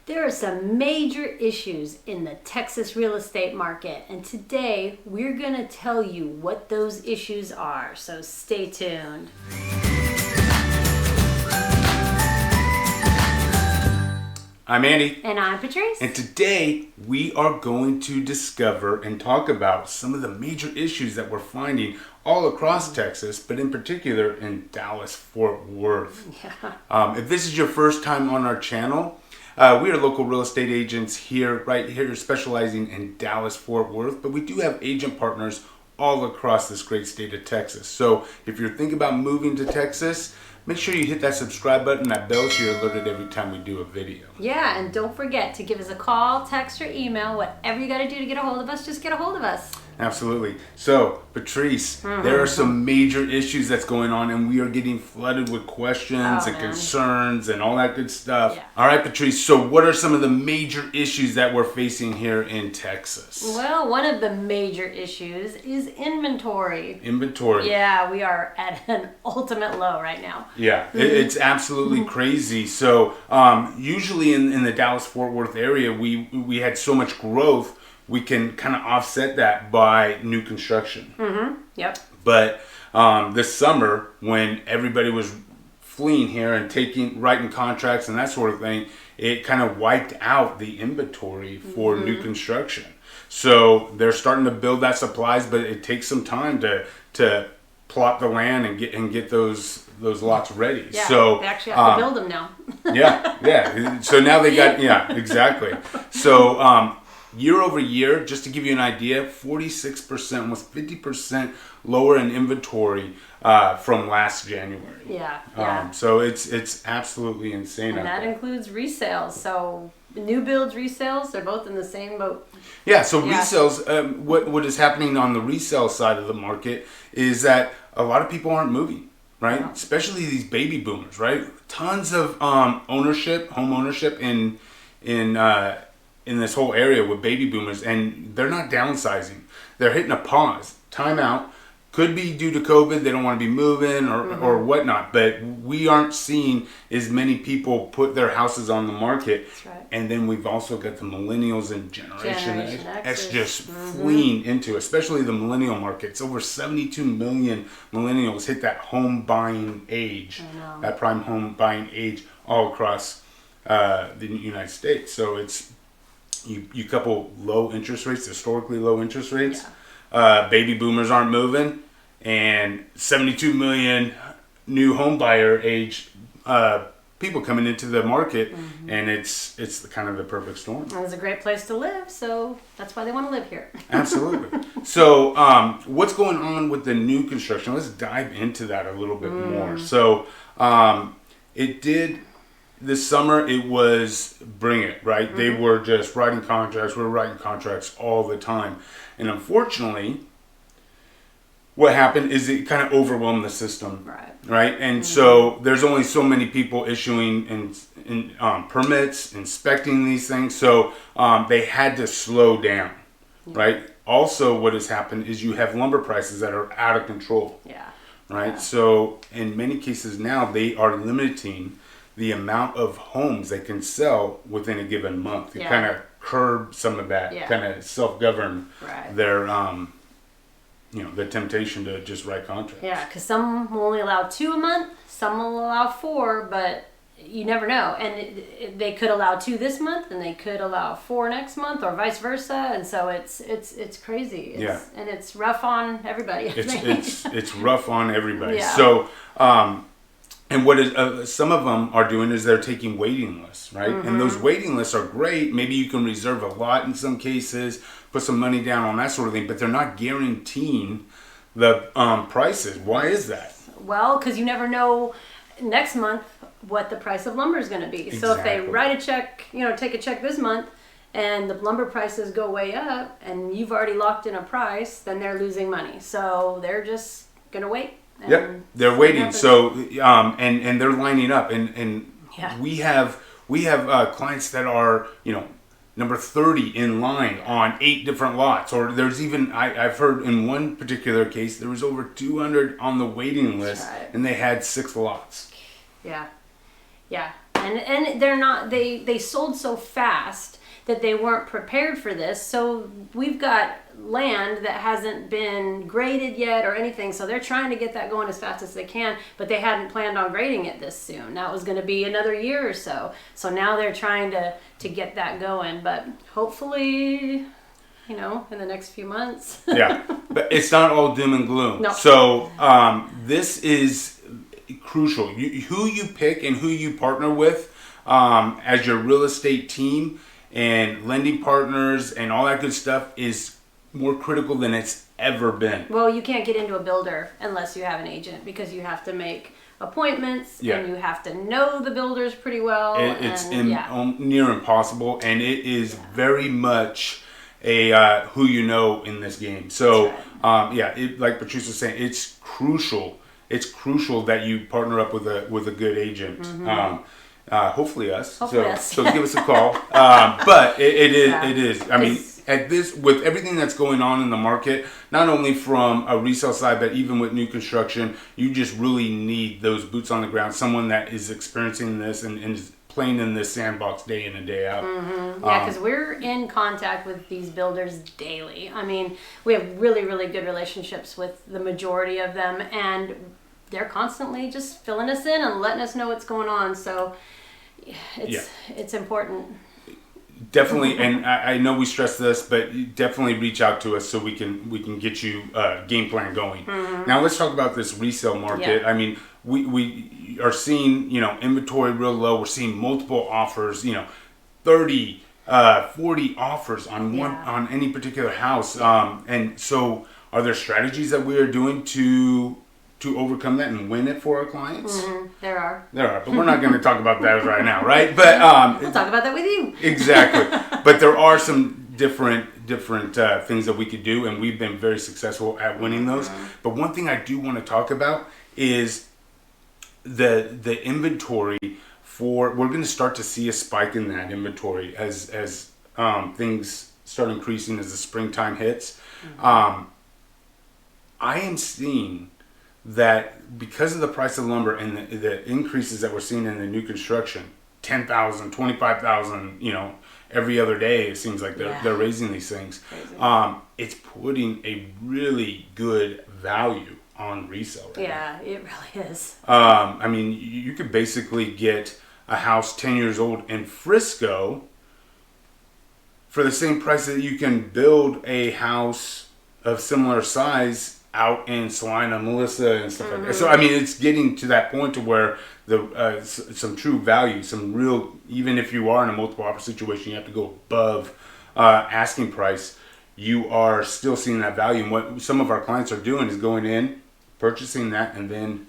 There are some major issues in the Texas real estate market, and today we're going to tell you what those issues are, so stay tuned. I'm Andy. And I'm Patrice. And today we are going to discover and talk about some of the major issues that we're finding all across Texas, but in particular in Dallas-Fort Worth. Yeah. If this is your first time on our channel, we are local real estate agents right here, specializing in Dallas-Fort Worth, but we do have agent partners all across this great state of Texas. So if you're thinking about moving to Texas, make sure you hit that subscribe button, that bell, so you're alerted every time we do a video. Yeah, and don't forget to give us a call, text, or email. Whatever you got to do to get a hold of us, just get a hold of us. Absolutely. So, Patrice, there are some major issues that's going on, and we are getting flooded with questions and concerns and all that good stuff. Yeah. All right, Patrice, so what are some of the major issues that we're facing here in Texas? Well, one of the major issues is inventory. Inventory. Yeah, we are at an ultimate low right now. Yeah, it's absolutely crazy. So, usually in the Dallas-Fort Worth area, we had so much growth, we can kind of offset that by new construction. Yep. But this summer, when everybody was fleeing here and writing contracts and that sort of thing, it kind of wiped out the inventory for new construction. So they're starting to build that supplies, but it takes some time to plot the land and get those lots ready. Yeah, so they actually have to build them now. yeah. So now they got, exactly. So year over year, just to give you an idea, 46%, almost 50% lower in inventory from last January. Yeah. So it's absolutely insane. And that includes resales. So new builds, resales, they're both in the same boat. Yeah, so resales, what is happening on the resale side of the market is that a lot of people aren't moving, right? No. Especially these baby boomers, right? Tons of home ownership in this whole area with baby boomers, and they're not downsizing. They're hitting a pause, time out. Could be due to COVID, they don't want to be moving or whatnot, but we aren't seeing as many people put their houses on the market. That's right. And then we've also got the millennials and Generation X just fleeing into, especially the millennial market. It's over 72 million millennials hit that home buying age, that prime home buying age all across the United States. So it's you couple low interest rates, historically low interest rates, baby boomers aren't moving, and 72 million new home buyer age people coming into the market, and it's kind of the perfect storm. And it's a great place to live, so that's why they want to live here. Absolutely. So what's going on with the new construction? Let's dive into that a little bit more. So this summer, it was bring it, right? They were just writing contracts. We were writing contracts all the time. And unfortunately, what happened is it kind of overwhelmed the system, right? And so there's only so many people issuing permits, inspecting these things. So they had to slow down, right? Also, what has happened is you have lumber prices that are out of control, right? Yeah. So in many cases now, they are limiting the amount of homes they can sell within a given month. You kind of curb some of that, kind of self-govern their, the temptation to just write contracts. Yeah, because some will only allow 2 a month, some will allow 4, but you never know. And they could allow 2 this month, and they could allow 4 next month, or vice versa. And so it's crazy. And it's rough on everybody. It's rough on everybody. Yeah. So. And what some of them are doing is they're taking waiting lists, right? And those waiting lists are great. Maybe you can reserve a lot in some cases, put some money down on that sort of thing, but they're not guaranteeing the prices. Why is that? Well, because you never know next month what the price of lumber is going to be. Exactly. So if they write a check, take a check this month, and the lumber prices go way up, and you've already locked in a price, then they're losing money. So they're just going to wait. Yep, they're waiting. So, and they're lining up, and we have clients that are number 30 in line on 8 different lots, or there's even I've heard in one particular case there was over 200 on the waiting list, and they had 6 lots. Yeah, and they're not, they sold so fast that they weren't prepared for this. So we've got land that hasn't been graded yet or anything. So they're trying to get that going as fast as they can, but they hadn't planned on grading it this soon. That was going to be another year or so. So now they're trying to get that going, but hopefully, in the next few months. Yeah, but it's not all doom and gloom. No. So this is crucial. Who you pick and who you partner with as your real estate team and lending partners and all that good stuff is more critical than it's ever been. Well, you can't get into a builder unless you have an agent, because you have to make appointments and you have to know the builders pretty well. It's near impossible, and it is very much a who you know in this game. So like Patrice was saying, it's crucial. It's crucial that you partner up with a good agent. Mm-hmm. Hopefully us. So give us a call. But it is. I mean, at this, with everything that's going on in the market, not only from a resale side, but even with new construction, you just really need those boots on the ground. Someone that is experiencing this and is playing in this sandbox day in and day out. Mm-hmm. Yeah, because we're in contact with these builders daily. I mean, we have really, really good relationships with the majority of them, and they're constantly just filling us in and letting us know what's going on. So it's important. Definitely, and I know we stress this, but definitely reach out to us so we can get you a game plan going. Mm-hmm. Now let's talk about this resale market. Yeah. I mean, we are seeing inventory real low. We're seeing multiple offers. 30, 40 offers on any particular house. And so, are there strategies that we are doing to overcome that and win it for our clients? Mm-hmm. There are, but we're not going to talk about that right now, right? But we'll talk about that with you. Exactly. But there are some different things that we could do, and we've been very successful at winning those. Mm-hmm. But one thing I do want to talk about is the inventory. We're going to start to see a spike in that inventory as things start increasing as the springtime hits. Mm-hmm. I am seeing that because of the price of lumber and the increases that we're seeing in the new construction, 10,000, 25,000, every other day, it seems like they're raising these things. It's putting a really good value on resale right now. It really is. I mean, you could basically get a house 10 years old in Frisco for the same price that you can build a house of similar size out in Salina, Melissa, and stuff like that. So, I mean, it's getting to that point to where some true value, some real, even if you are in a multiple offer situation, you have to go above asking price. You are still seeing that value. And what some of our clients are doing is going in, purchasing that, and then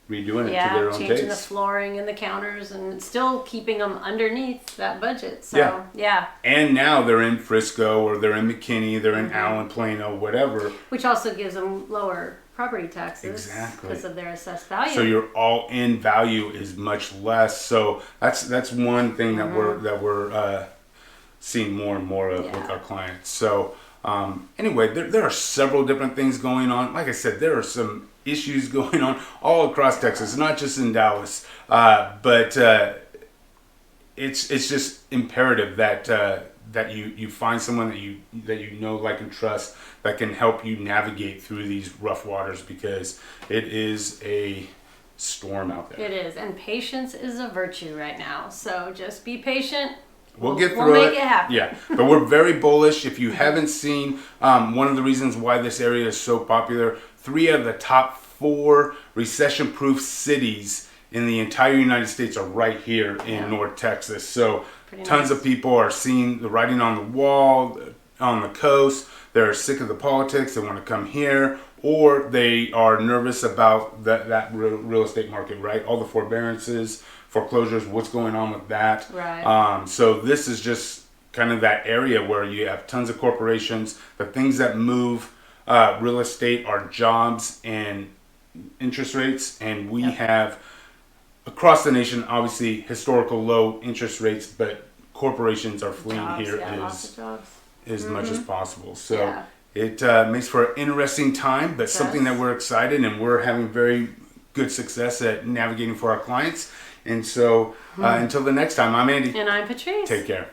redoing it to their own taste. Changing the flooring and the counters and still keeping them underneath that budget. So, yeah. And now they're in Frisco or they're in McKinney, they're in Allen, Plano, whatever. Which also gives them lower property taxes. Exactly. Because of their assessed value. So your all-in value is much less. So that's one thing that we're seeing more and more of with our clients. So anyway, there are several different things going on. Like I said, there are some issues going on all across Texas, not just in Dallas, but it's just imperative that you find someone that you know, like, and trust that can help you navigate through these rough waters, because it is a storm out there. It is, and patience is a virtue right now. So just be patient. We'll get through We'll make it happen. Yeah, but we're very bullish. If you haven't seen, one of the reasons why this area is so popular, 3 of the top 4 recession-proof cities in the entire United States are right here in North Texas. So tons of people are seeing the writing on the wall on the coast. They're sick of the politics. They want to come here, or they are nervous about that real estate market, right? All the forbearances, foreclosures, what's going on with that. Right. So this is just kind of that area where you have tons of corporations. The things that move real estate are jobs and interest rates, and we have across the nation, obviously, historical low interest rates, but corporations are fleeing here as much as possible. So it makes for an interesting time, but something that we're excited, and we're having very good success at navigating for our clients. And so until the next time, I'm Andy. And I'm Patrice. Take care.